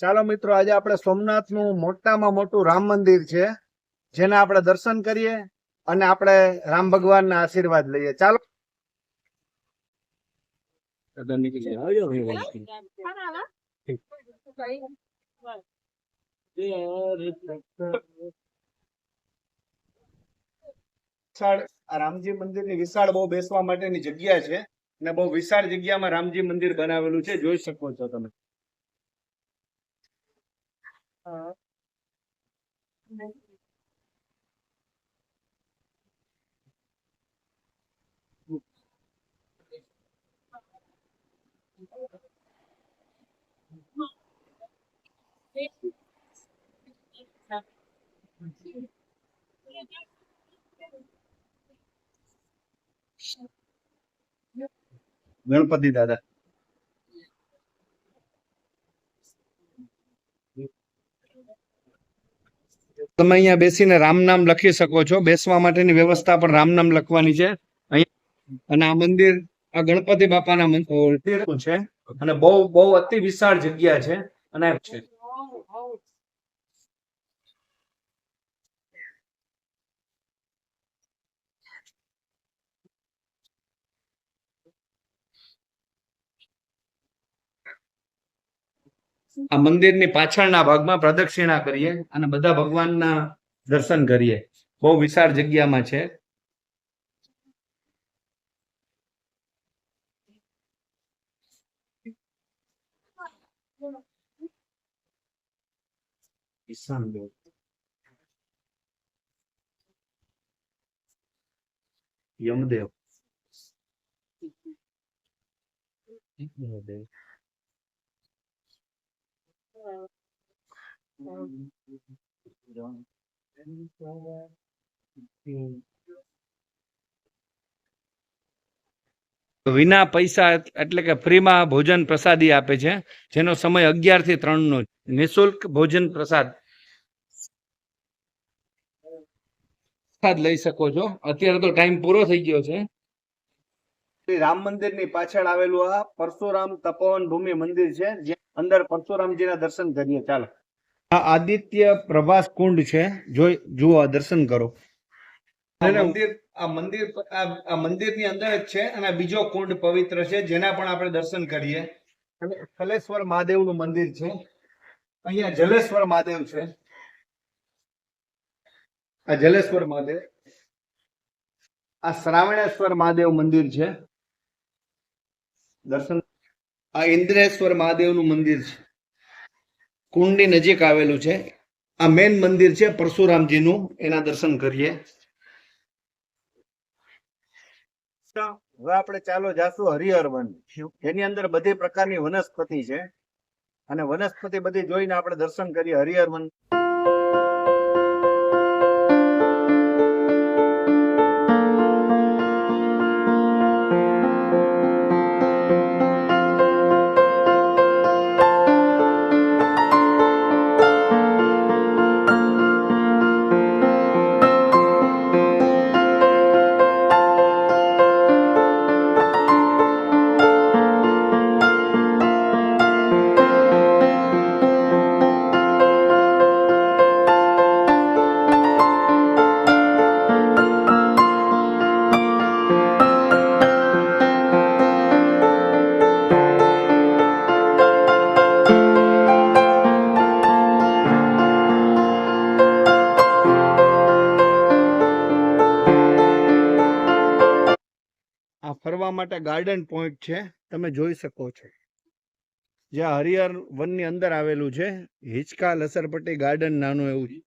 ચાલો મિત્રો, આજે આપણે સોમનાથનું મોટામાં મોટું રામ મંદિર છે, જેને આપણે દર્શન કરીએ અને આપણે રામ ભગવાનના આશીર્વાદ લઈએ. ચાલો. રામજી મંદિરની વિશાળ બહુ બેસવા માટેની જગ્યા છે અને બહુ વિશાળ જગ્યામાં રામજી મંદિર બનાવેલું છે, જોઈ શકો છો તમે. ગણપતિ દાદા. તમે અહીંયા બેસીને રામ નામ લખી શકો છો. બેસવા માટેની વ્યવસ્થા પણ રામ નામ લખવાની છે અહીંયા. અને આ મંદિર, આ ગણપતિ બાપાના મંદિર છે અને બહુ બહુ અતિ વિશાળ જગ્યા છે અને છે. આ મંદિરની પાછળના ભાગમાં પ્રદક્ષિણા કરીએ અને બધા ભગવાનના દર્શન કરીએ. બહુ વિશાળ જગ્યામાં છે. ઈશાનદેવ, યમદેવ, વિના પૈસા એટલે કે ફ્રીમાં ભોજન પ્રસાદી આપે છે, જેનો સમય 11 થી 3 નો નિઃશુલ્ક ભોજન પ્રસાદ લઈ શકો છો. અત્યારે તો ટાઈમ પૂરો થઈ ગયો છે. રામ મંદિરની પાછળ આવેલું આ પરશુરામ તપોવન ભૂમિ મંદિર છે, જ્યાં અંદર પરશુરામજીના દર્શન કરીએ. ચાલો. આ આદિત્ય પ્રભાસ કુંડ છે, જુઓ, દર્શન કરો. આ મંદિરની અંદર જ છે અને બીજો કુંડ પવિત્ર છે, જેના પણ આપણે દર્શન કરીએ. કલેશ્વર મહાદેવનું મંદિર છે. અહીંયા જલેશ્વર મહાદેવ છે. આ જલેશ્વર મહાદેવ. આ શ્રાવણેશ્વર મહાદેવ મંદિર છે, દર્શન. આ ઇન્દ્રેશ્વર મહાદેવનું મંદિર છે, કુંડની નજીક આવેલું છે. આ મેન મંદિર છે પરશુરામજીનું, એના દર્શન કરીએ. હવે આપણે ચાલો જાશું હરિહર વન. એની અંદર બધી પ્રકારની વનસ્પતિ છે અને વનસ્પતિ બધી જોઈને આપણે દર્શન કરીએ. હરિહર વન. ફરવા માટે ગાર્ડન પોઈન્ટ છે, તમે જોઈ શકો છો, જ્યાં હરિહર વનની અંદર આવેલું છે. હિંચકા લસરપટ્ટી ગાર્ડન નાનું એવું છે.